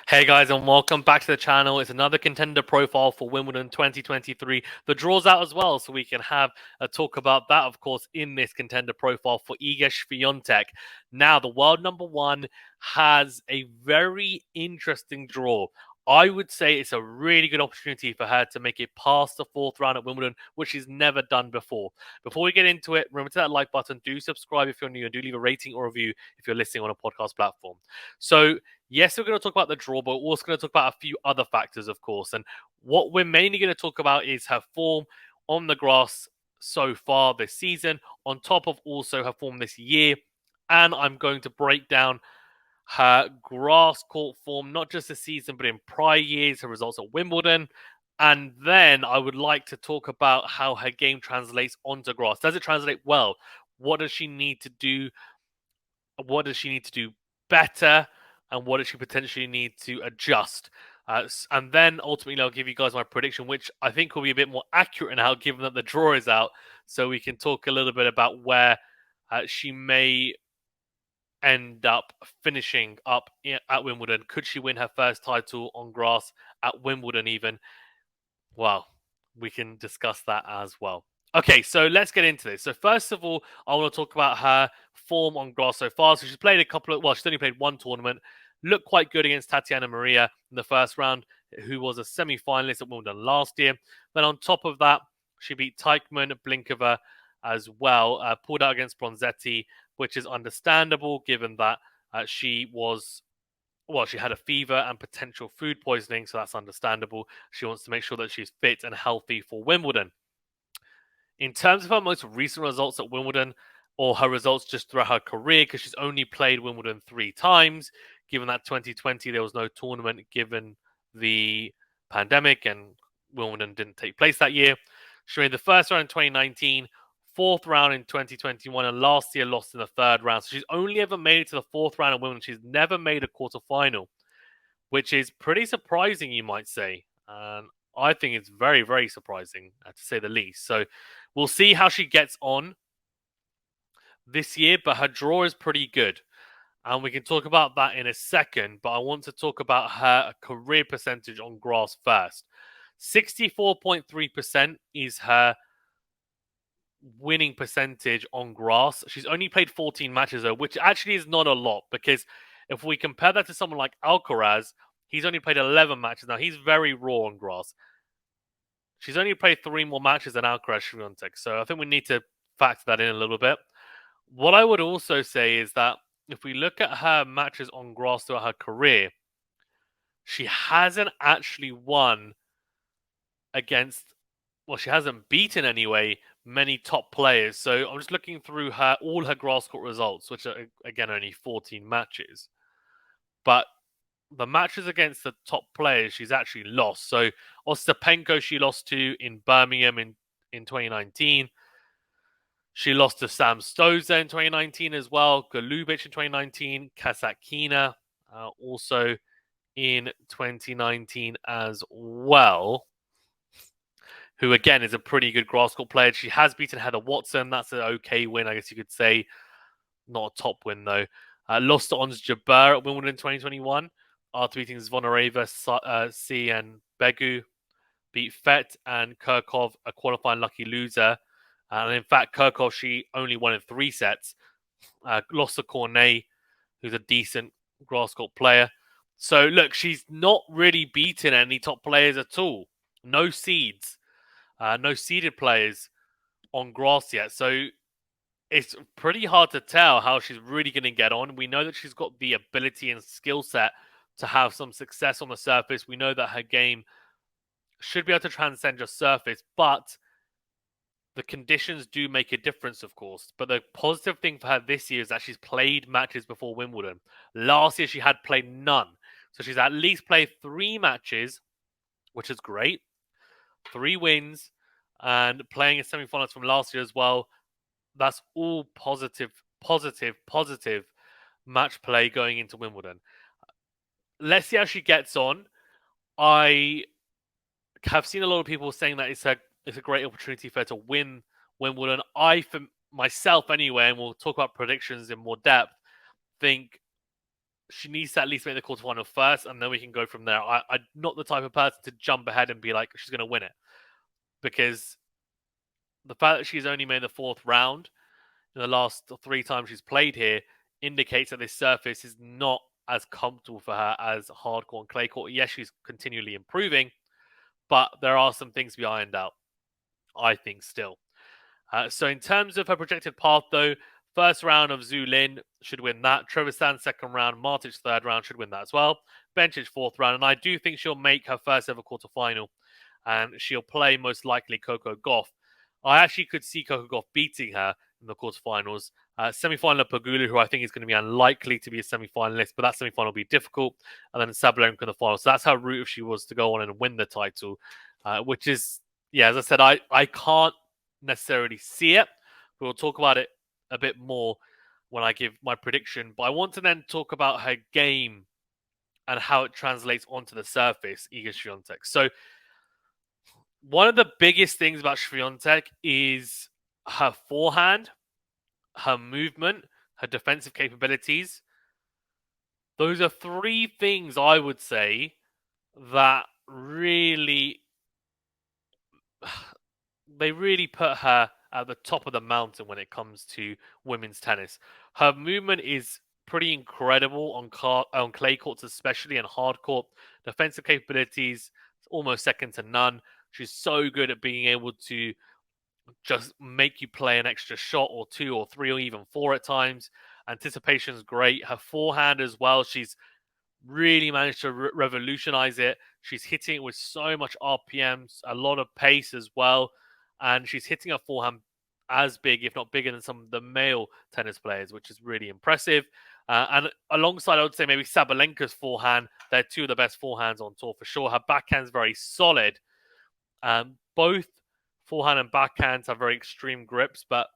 Hey guys, and welcome back to the channel. It's another contender profile for Wimbledon 2023. The draw's out as well, so we can have a talk about that, of course, in this contender profile for Iga Swiatek. Now, the world number one has a very interesting draw. I would say it's a really good opportunity for her to make it past the fourth round at Wimbledon, which she's never done before. Before we get into it, remember to that like button. Do subscribe if you're new, and do leave a rating or review if you're listening on a podcast platform. So, yes, we're going to talk about the draw, but we're also going to talk about a few other factors, of course. And what we're mainly going to talk about is her form on the grass so far this season, on top of also her form this year. And I'm going to break down her grass court form, not just this season, but in prior years, her results at Wimbledon. And then I would like to talk about how her game translates onto grass. Does it translate well? What does she need to do? What does she need to do better? And what does she potentially need to adjust? And then ultimately, I'll give you guys my prediction, which I think will be a bit more accurate now, given that the draw is out. So we can talk a little bit about where she may end up finishing up at Wimbledon. Could she win her first title on grass at Wimbledon even? Well, we can discuss that as well. Okay, so let's get into this. So first of all, I want to talk about her form on grass so far. So she's played a couple of, well, she's only played one tournament. Looked quite good against Tatiana Maria in the first round, who was a semi-finalist at Wimbledon last year. Then on top of that, she beat Teichmann, Blinkova as well. Pulled out against Bronzetti, which is understandable given that she had a fever and potential food poisoning, so that's understandable. She wants to make sure that she's fit and healthy for Wimbledon. In terms of her most recent results at Wimbledon, or her results just throughout her career, because she's only played Wimbledon 3 times, given that 2020 there was no tournament given the pandemic and Wimbledon didn't take place that year. She made the first round in 2019, fourth round in 2021, and last year lost in the third round. So she's only ever made it to the fourth round of Wimbledon. She's never made a quarterfinal, which is pretty surprising, you might say. And I think it's very, very surprising, to say the least. So we'll see how she gets on this year, but her draw is pretty good. And we can talk about that in a second, but I want to talk about her career percentage on grass first. 64.3% is her winning percentage on grass. She's only played 14 matches though, which actually is not a lot because if we compare that to someone like Alcaraz, he's only played 11 matches. Now, he's very raw on grass. She's only played 3 more matches than Alcaraz Swiatek, so I think we need to factor that in a little bit. What I would also say is that if we look at her matches on grass throughout her career, she hasn't actually won against, well, she hasn't beaten anyway many top players. So I'm just looking through all her grass court results, which are again only 14 matches. But the matches against the top players, she's actually lost. So Ostapenko, she lost to in Birmingham in 2019. She lost to Sam Stosur in 2019 as well. Golubic in 2019. Kasatkina also in 2019 as well, who again is a pretty good grass court player. She has beaten Heather Watson. That's an okay win, I guess you could say. Not a top win, though. Lost to Ons Jabeur at Wimbledon in 2021. After beating Zvonareva, C and Begu. Beat Fett and Kirkov, a qualifying lucky loser. And in fact, Kirkov, she only won in 3 sets. Lost to Cornet, who's a decent grass court player. So, look, she's not really beaten any top players at all. No seeds. No seeded players on grass yet. So, it's pretty hard to tell how she's really going to get on. We know that she's got the ability and skill set to have some success on the surface. We know that her game should be able to transcend just surface, but the conditions do make a difference, of course. But the positive thing for her this year is that she's played matches before Wimbledon. Last year, she had played none. So she's at least played 3 matches, which is great. 3 wins and playing in semi-finals from last year as well. That's all positive match play going into Wimbledon. Let's see how she gets on. I have seen a lot of people saying that it's a great opportunity for her to win Wimbledon. I, for myself anyway, and we'll talk about predictions in more depth, think she needs to at least make the quarterfinal first, and then we can go from there. I'm not the type of person to jump ahead and be like, she's going to win it. Because the fact that she's only made the fourth round in the last 3 times she's played here indicates that this surface is not as comfortable for her as hardcourt and clay court. Yes, she's continually improving, but there are some things to be ironed out, I think, still. So in terms of her projected path, though, first round of Zhu Lin should win that. Trevisan second round, Martic third round should win that as well. Bencic fourth round, and I do think she'll make her first ever quarterfinal, and she'll play most likely Coco Gauff. I actually could see Coco Gauff beating her in the quarterfinals. Semi-final Pagula, who I think is going to be unlikely to be a semi-finalist, but that semi-final will be difficult. And then Sabalenka in the final. So that's her route if she was to go on and win the title, which is, yeah, as I said, I can't necessarily see it. We'll talk about it a bit more when I give my prediction. But I want to then talk about her game and how it translates onto the surface, Iga Swiatek. So one of the biggest things about Swiatek is her forehand, her movement, her defensive capabilities. Those are 3 things I would say that really put her at the top of the mountain when it comes to women's tennis. Her movement is pretty incredible on clay courts, especially, and hard court. Defensive capabilities almost second to none. She's so good at being able to just make you play an extra shot or 2 or 3 or even 4 at times. Anticipation is great. Her forehand as well. She's really managed to revolutionize it. She's hitting it with so much RPMs, a lot of pace as well. And she's hitting her forehand as big, if not bigger, than some of the male tennis players, which is really impressive. And alongside, I would say maybe Sabalenka's forehand, they're 2 of the best forehands on tour for sure. Her backhand's very solid. Both forehand and backhands have very extreme grips, but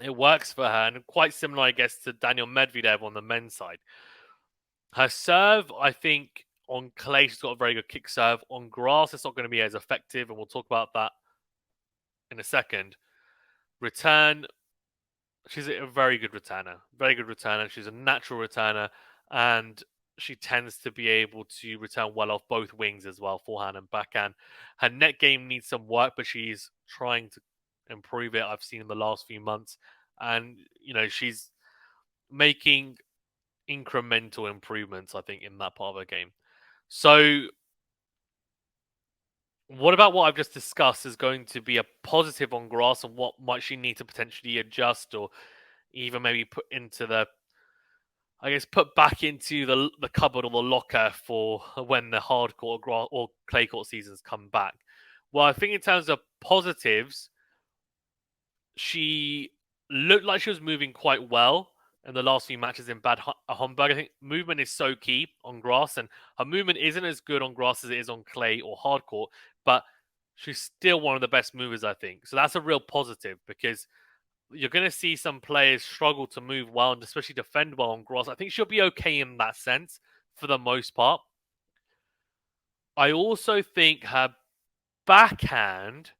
it works for her. And quite similar, I guess, to Daniel Medvedev on the men's side. Her serve, I think, on clay, she's got a very good kick serve. On grass, it's not going to be as effective, and we'll talk about that in a second. Return, she's a very good returner. Very good returner. She's a natural returner, and she tends to be able to return well off both wings as well, forehand and backhand. Her net game needs some work, but she's trying to improve it. I've seen in the last few months, and she's making incremental improvements, I think, in that part of her game. So what about what I've just discussed is going to be a positive on grass, and what might she need to potentially adjust or even maybe put back into the cupboard or the locker for when the hardcourt or clay court seasons come back? Well, I think in terms of positives, she looked like she was moving quite well in the last few matches in Bad Homburg. I think movement is so key on grass, and her movement isn't as good on grass as it is on clay or hardcourt, but she's still one of the best movers, I think. So that's a real positive, because you're going to see some players struggle to move well and especially defend well on grass. I think she'll be okay in that sense for the most part. I also think her backhand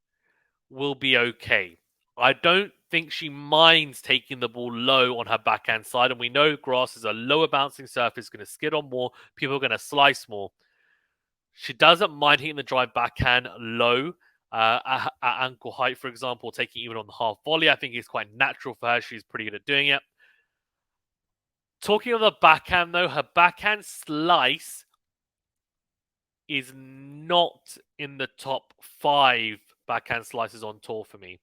will be okay. I don't think she minds taking the ball low on her backhand side. And we know grass is a lower bouncing surface, going to skid on more. People are going to slice more. She doesn't mind hitting the drive backhand low at ankle height, for example, taking even on the half volley. I think it's quite natural for her. She's pretty good at doing it. Talking of the backhand, though, her backhand slice is not in the top 5 backhand slices on tour for me.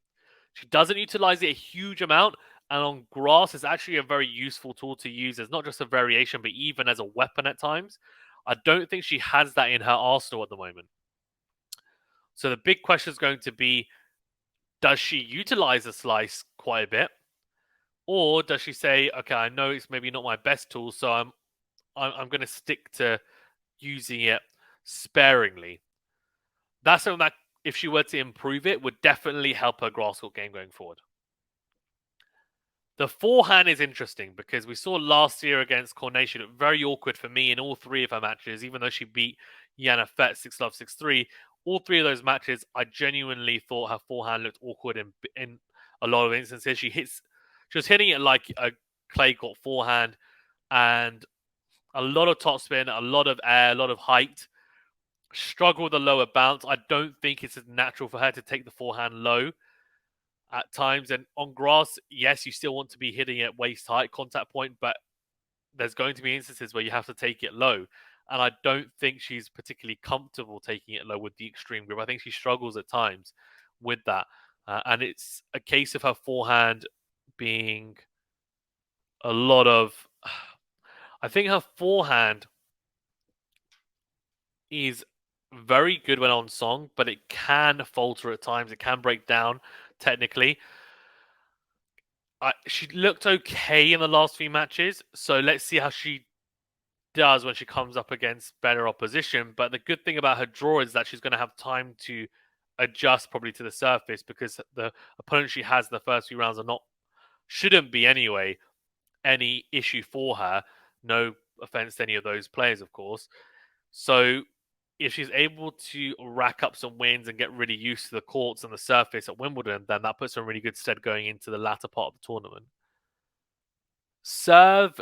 She doesn't utilize it a huge amount, and on grass, it's actually a very useful tool to use as not just a variation, but even as a weapon at times. I don't think she has that in her arsenal at the moment. So the big question is going to be, does she utilize the slice quite a bit? Or does she say, okay, I know it's maybe not my best tool, so I'm going to stick to using it sparingly. That's something that, if she were to improve it, would definitely help her grass court game going forward. The forehand is interesting because we saw last year against Cornet, she looked very awkward for me in all 3 of her matches, even though she beat Yana Fett 6-love, 6-3. All 3 of those matches, I genuinely thought her forehand looked awkward in a lot of instances. She was hitting it like a clay court forehand, and a lot of topspin, a lot of air, a lot of height. Struggle with the lower bounce. I don't think it's as natural for her to take the forehand low at times. And on grass, yes, you still want to be hitting at waist height contact point, but there's going to be instances where you have to take it low. And I don't think she's particularly comfortable taking it low with the extreme grip. I think she struggles at times with that. And it's a case of her forehand being a lot of. I think her forehand is very good when on song, but it can falter at times. It can break down technically. She looked okay in the last few matches, so let's see how she does when she comes up against better opposition. But the good thing about her draw is that she's going to have time to adjust probably to the surface, because the opponent she has the first few rounds shouldn't be anyway any issue for her. No offense to any of those players, of course. So if she's able to rack up some wins and get really used to the courts and the surface at Wimbledon, then that puts her in really good stead going into the latter part of the tournament. Serve,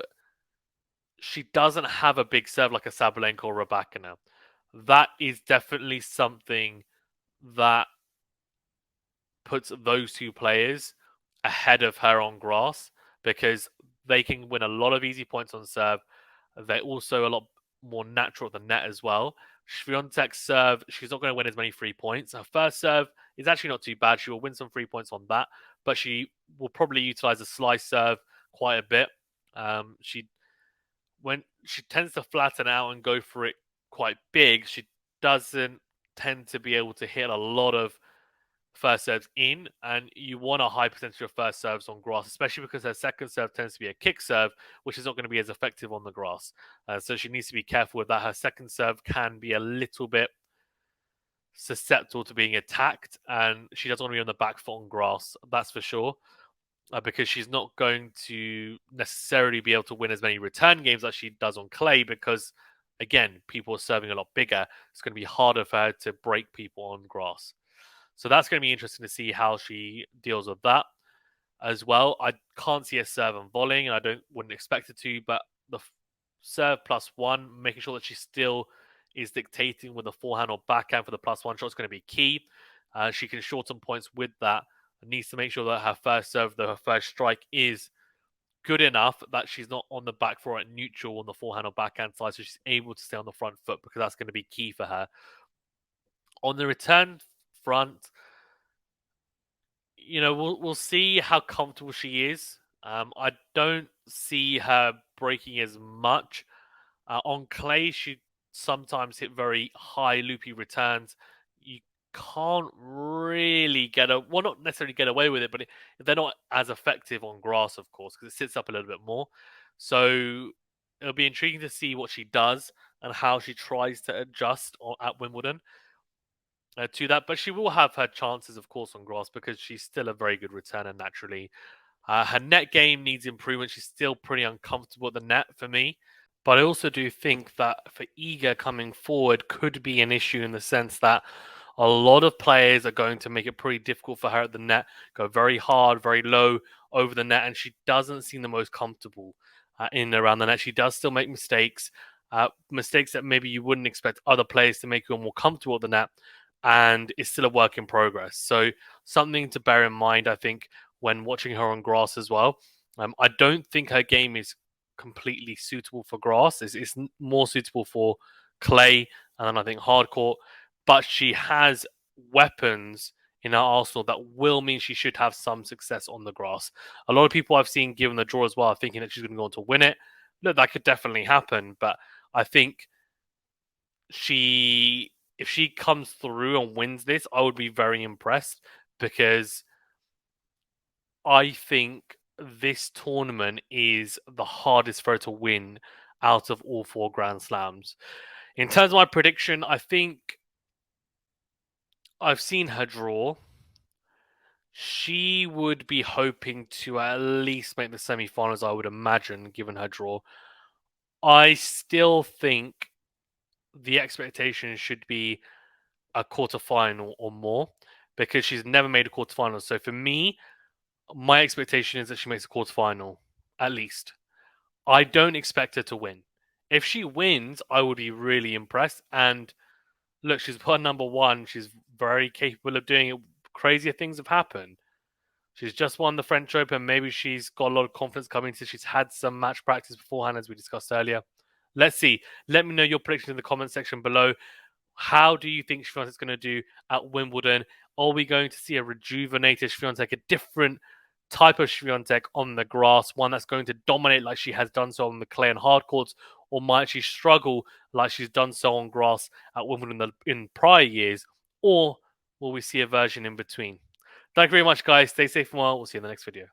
she doesn't have a big serve like a Sabalenka or Rybakina. That is definitely something that puts those two players ahead of her on grass, because they can win a lot of easy points on serve. They're also a lot more natural at the net as well. Swiatek's serve, she's not going to win as many 3 points. Her first serve is actually not too bad. She will win some 3 points on that, but she will probably utilize a slice serve quite a bit. When she tends to flatten out and go for it quite big, she doesn't tend to be able to hit a lot of first serves in, and you want a high percentage of first serves on grass, especially because her second serve tends to be a kick serve, which is not going to be as effective on the grass. So she needs to be careful with that. Her second serve can be a little bit susceptible to being attacked, and she doesn't want to be on the back foot on grass, that's for sure. Because she's not going to necessarily be able to win as many return games as she does on clay, because, again, people are serving a lot bigger. It's going to be harder for her to break people on grass. So that's going to be interesting to see how she deals with that as well. I can't see a serve and volleying, and I wouldn't expect it to, but the serve +1, making sure that she still is dictating with the forehand or backhand for the +1 shot is going to be key. She can shorten points with that. Needs to make sure that her first serve, her first strike, is good enough that she's not on the back foot at neutral on the forehand or backhand side, so she's able to stay on the front foot, because that's going to be key for her. On the return front, we'll see how comfortable she is. I don't see her breaking as much. On clay, she sometimes hit very high loopy returns. You can't really not necessarily get away with it, but they're not as effective on grass, of course, because it sits up a little bit more. So it'll be intriguing to see what she does and how she tries to adjust at Wimbledon to that. But she will have her chances, of course, on grass, because she's still a very good returner naturally. Her net game needs improvement. She's still pretty uncomfortable at the net for me. But I also do think that for Iga coming forward could be an issue, in the sense that a lot of players are going to make it pretty difficult for her at the net, go very hard, very low over the net, and she doesn't seem the most comfortable in and around the net. She does still make mistakes, mistakes that maybe you wouldn't expect other players to make, who are more comfortable at the net, and it's still a work in progress. So something to bear in mind, I think, when watching her on grass as well. I don't think her game is completely suitable for grass. It's more suitable for clay and then I think hard court. But she has weapons in her arsenal that will mean she should have some success on the grass. A lot of people I've seen, given the draw as well, are thinking that she's going to go on to win it. Look, that could definitely happen. But I think if she comes through and wins this, I would be very impressed, because I think this tournament is the hardest for her to win out of all 4 Grand Slams. In terms of my prediction, I think I've seen her draw. She would be hoping to at least make the semi-finals, I would imagine, given her draw. I still think the expectation should be a quarterfinal or more, because she's never made a quarterfinal. So for me, my expectation is that she makes a quarterfinal, at least. I don't expect her to win. If she wins, I would be really impressed. And look, she's put number one. She's very capable of doing it. Crazier things have happened. She's just won the French Open. Maybe she's got a lot of confidence coming into. She's had some match practice beforehand, as we discussed earlier. Let's see. Let me know your predictions in the comment section below. How do you think Swiatek's going to do at Wimbledon? Are we going to see a rejuvenated Swiatek, a different type of Swiatek on the grass, one that's going to dominate like she has done so on the clay and hard courts, or might she struggle like she's done so on grass at Wimbledon in prior years, or will we see a version in between? Thank you very much, guys. Stay safe and well. We'll see you in the next video.